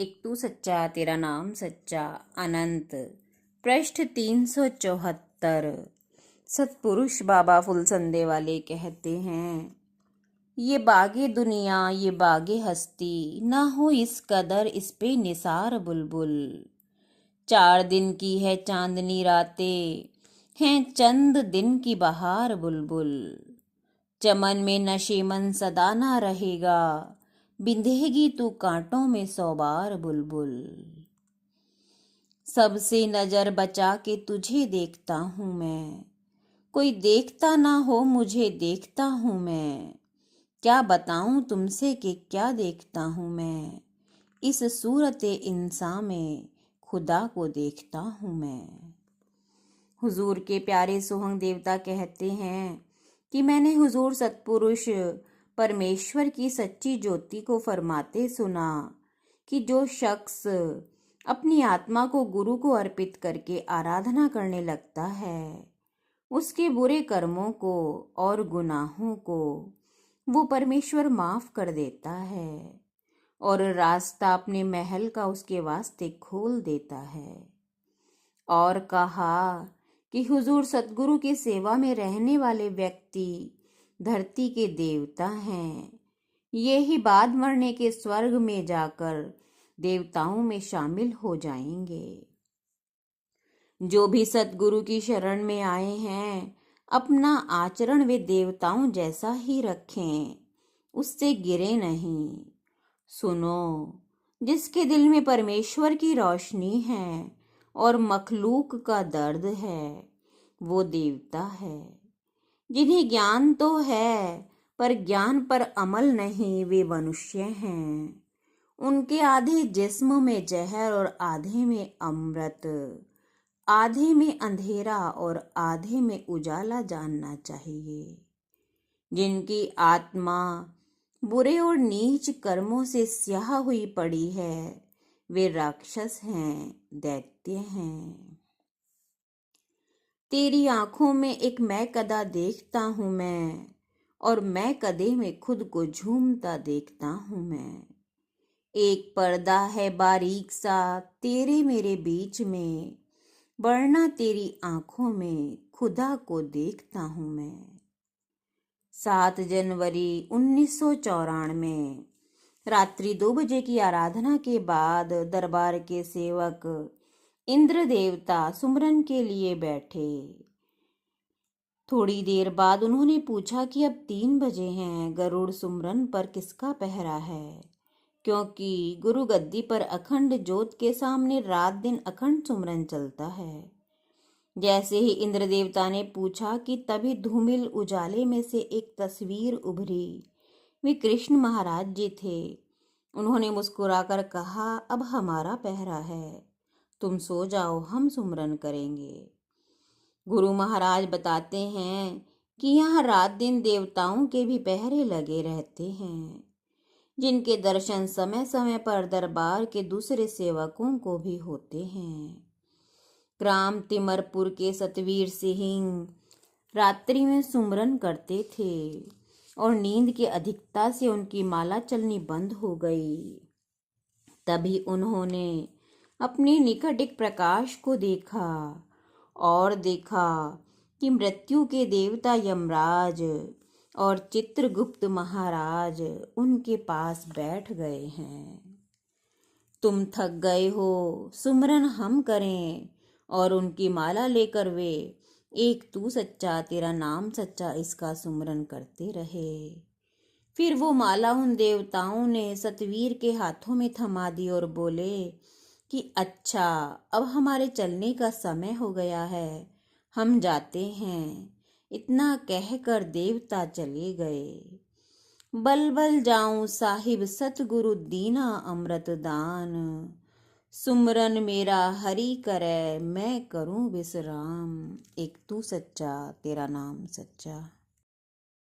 एक तू सच्चा तेरा नाम सच्चा अनंत। पृष्ठ 374। सतपुरुष बाबा फुलसंदे वाले कहते हैं, ये बागे दुनिया ये बागे हस्ती, ना हो इस कदर इस पे निसार बुलबुल। 4 दिन की है चांदनी रातें, हैं चंद दिन की बहार बुलबुल। चमन में नशेमन सदा ना रहेगा, बिंधेगी तू कांटों में 100 बार बुलबुल। सबसे नजर बचा के तुझे देखता हूँ मैं, कोई देखता ना हो मुझे देखता हूँ मैं। क्या बताऊं तुमसे कि क्या देखता हूँ मैं, इस सूरते इंसान में खुदा को देखता हूँ मैं। हुजूर के प्यारे सोहंग देवता कहते हैं कि मैंने हुजूर सतपुरुष परमेश्वर की सच्ची ज्योति को फरमाते सुना कि जो शख्स अपनी आत्मा को गुरु को अर्पित करके आराधना करने लगता है, उसके बुरे कर्मों को और गुनाहों को वो परमेश्वर माफ कर देता है और रास्ता अपने महल का उसके वास्ते खोल देता है। और कहा कि हुजूर सतगुरु की सेवा में रहने वाले व्यक्ति धरती के देवता हैं। ये ही बाद मरने के स्वर्ग में जाकर देवताओं में शामिल हो जाएंगे। जो भी सतगुरु की शरण में आए हैं, अपना आचरण वे देवताओं जैसा ही रखें, उससे गिरे नहीं। सुनो, जिसके दिल में परमेश्वर की रोशनी है और मखलूक का दर्द है, वो देवता है। जिन्हें ज्ञान तो है पर ज्ञान पर अमल नहीं, वे मनुष्य हैं। उनके आधे जिस्म में जहर और आधे में अमृत, आधे में अंधेरा और आधे में उजाला जानना चाहिए। जिनकी आत्मा बुरे और नीच कर्मों से स्याह हुई पड़ी है, वे राक्षस हैं, दैत्य हैं। तेरी आंखों में एक मैं कदा देखता हूँ मैं, और मैं कदे में खुद को झूमता देखता हूँ मैं। एक पर्दा है बारीक सा तेरे मेरे बीच में, वरना तेरी आंखों में खुदा को देखता हूँ मैं। 7 जनवरी 1994 रात्रि 2 बजे की आराधना के बाद दरबार के सेवक इंद्र देवता सुमरन के लिए बैठे। थोड़ी देर बाद उन्होंने पूछा कि अब 3 बजे हैं, गरुड़ सुमरन पर किसका पहरा है? क्योंकि गुरु गद्दी पर अखंड ज्योत के सामने रात दिन अखंड सुमरन चलता है। जैसे ही इंद्र देवता ने पूछा कि तभी धूमिल उजाले में से एक तस्वीर उभरी। वे कृष्ण महाराज जी थे। उन्होंने मुस्कुराकर कहा, अब हमारा पहरा है, तुम सो जाओ, हम सुमरन करेंगे। गुरु महाराज बताते हैं कि यहाँ रात दिन देवताओं के भी पहरे लगे रहते हैं, जिनके दर्शन समय समय पर दरबार के दूसरे सेवकों को भी होते हैं। ग्राम तिमरपुर के सतवीर सिंह रात्रि में सुमरन करते थे और नींद की अधिकता से उनकी माला चलनी बंद हो गई। तभी उन्होंने अपने निकट एक प्रकाश को देखा और देखा कि मृत्यु के देवता यमराज और चित्रगुप्त महाराज उनके पास बैठ गए हैं। तुम थक गए हो, सुमरन हम करें। और उनकी माला लेकर वे एक तू सच्चा तेरा नाम सच्चा इसका सुमरन करते रहे। फिर वो माला उन देवताओं ने सतवीर के हाथों में थमा दी और बोले कि अच्छा, अब हमारे चलने का समय हो गया है, हम जाते हैं। इतना कहकर देवता चले गए। बल बल जाऊं साहिब सतगुरु दीना अमृत दान, सुमरन मेरा हरि करे मैं करूं विश्राम। एक तू सच्चा तेरा नाम सच्चा।